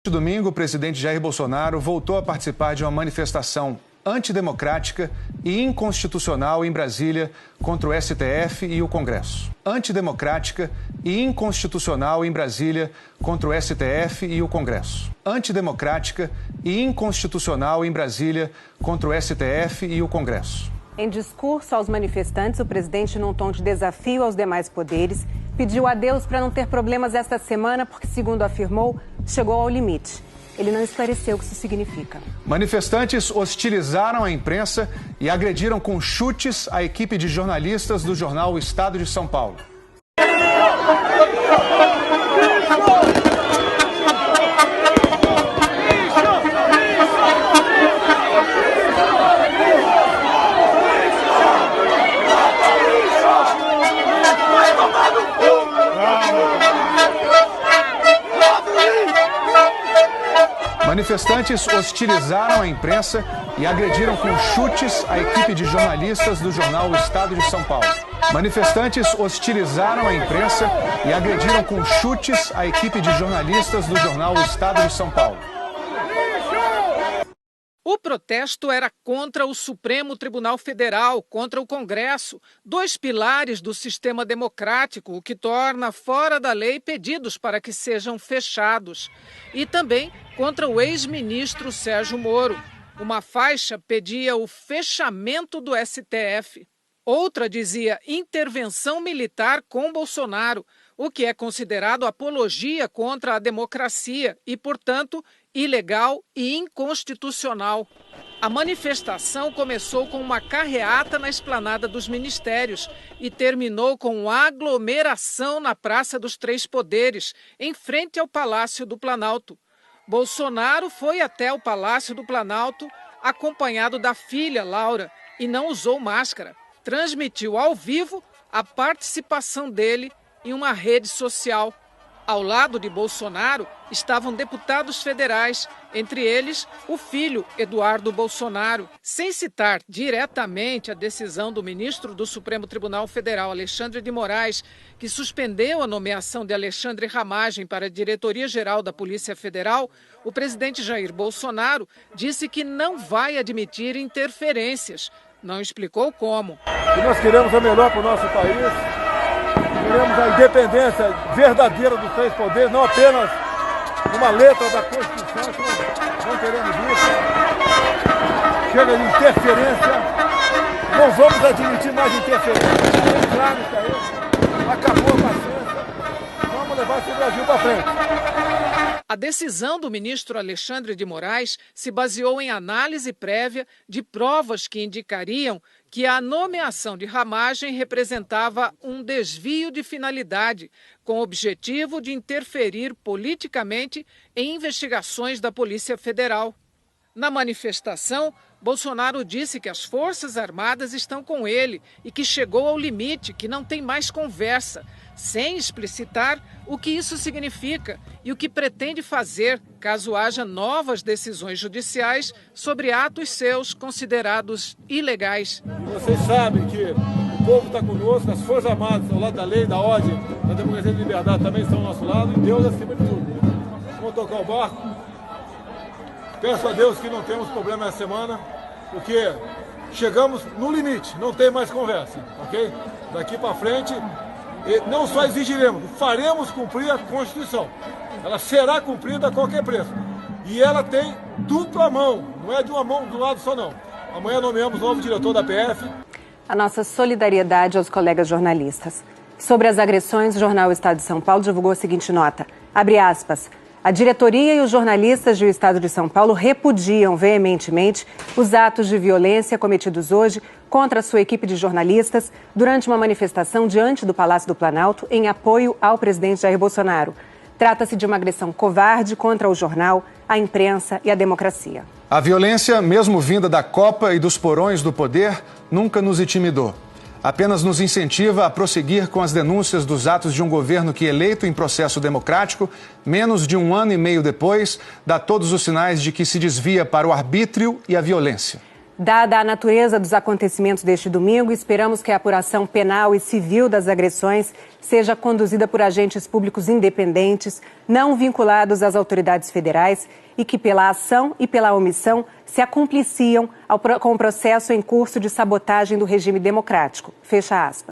Neste domingo, o presidente Jair Bolsonaro voltou a participar de uma manifestação antidemocrática e inconstitucional em Brasília contra o STF e o Congresso. Antidemocrática e inconstitucional em Brasília contra o STF e o Congresso. Antidemocrática e inconstitucional em Brasília contra o STF e o Congresso. Em discurso aos manifestantes, o presidente, num tom de desafio aos demais poderes, pediu a Deus para não ter problemas esta semana porque, segundo afirmou, chegou ao limite. Ele não esclareceu o que isso significa. Manifestantes hostilizaram a imprensa e agrediram com chutes a equipe de jornalistas do jornal O Estado de São Paulo. Manifestantes hostilizaram a imprensa e agrediram com chutes a equipe de jornalistas do jornal O Estado de São Paulo. Manifestantes hostilizaram a imprensa e agrediram com chutes a equipe de jornalistas do jornal O Estado de São Paulo. O protesto era contra o Supremo Tribunal Federal, contra o Congresso, dois pilares do sistema democrático, o que torna fora da lei pedidos para que sejam fechados. E também contra o ex-ministro Sérgio Moro. Uma faixa pedia o fechamento do STF. Outra dizia intervenção militar com Bolsonaro, o que é considerado apologia contra a democracia e, portanto, ilegal e inconstitucional. A manifestação começou com uma carreata na esplanada dos ministérios e terminou com aglomeração na Praça dos Três Poderes, em frente ao Palácio do Planalto. Bolsonaro foi até o Palácio do Planalto acompanhado da filha, Laura, e não usou máscara. Transmitiu ao vivo a participação dele em uma rede social. Ao lado de Bolsonaro estavam deputados federais, entre eles o filho Eduardo Bolsonaro. Sem citar diretamente a decisão do ministro do Supremo Tribunal Federal, Alexandre de Moraes, que suspendeu a nomeação de Alexandre Ramagem para a Diretoria-Geral da Polícia Federal, o presidente Jair Bolsonaro disse que não vai admitir interferências. Não explicou como. E nós queremos o melhor para o nosso país. Queremos a independência verdadeira dos três poderes, não apenas uma letra da Constituição, não queremos isso. Chega de interferência, não vamos admitir mais interferência. Acabou a paciência, vamos levar esse Brasil para frente. A decisão do ministro Alexandre de Moraes se baseou em análise prévia de provas que indicariam que a nomeação de Ramagem representava um desvio de finalidade, com o objetivo de interferir politicamente em investigações da Polícia Federal. Na manifestação, Bolsonaro disse que as Forças Armadas estão com ele e que chegou ao limite, que não tem mais conversa, sem explicitar o que isso significa e o que pretende fazer caso haja novas decisões judiciais sobre atos seus considerados ilegais. Vocês sabem que o povo está conosco, as Forças Armadas ao lado da lei, da ordem, da democracia e da liberdade também estão ao nosso lado, e Deus acima de tudo. Vamos tocar o barco. Peço a Deus que não temos problema essa semana, porque chegamos no limite, não tem mais conversa, ok? Daqui para frente, não só exigiremos, faremos cumprir a Constituição. Ela será cumprida a qualquer preço. E ela tem dupla mão, não é de uma mão, de um lado só não. Amanhã nomeamos o novo diretor da PF. A nossa solidariedade aos colegas jornalistas. Sobre as agressões, o jornal Estado de São Paulo divulgou a seguinte nota, abre aspas, a diretoria e os jornalistas do Estado de São Paulo repudiam veementemente os atos de violência cometidos hoje contra a sua equipe de jornalistas durante uma manifestação diante do Palácio do Planalto em apoio ao presidente Jair Bolsonaro. Trata-se de uma agressão covarde contra o jornal, a imprensa e a democracia. A violência, mesmo vinda da copa e dos porões do poder, nunca nos intimidou. Apenas nos incentiva a prosseguir com as denúncias dos atos de um governo que, eleito em processo democrático, menos de um ano e meio depois, dá todos os sinais de que se desvia para o arbítrio e a violência. Dada a natureza dos acontecimentos deste domingo, esperamos que a apuração penal e civil das agressões seja conduzida por agentes públicos independentes, não vinculados às autoridades federais e que, pela ação e pela omissão, se acumpliciam com o processo em curso de sabotagem do regime democrático. Fecha aspas.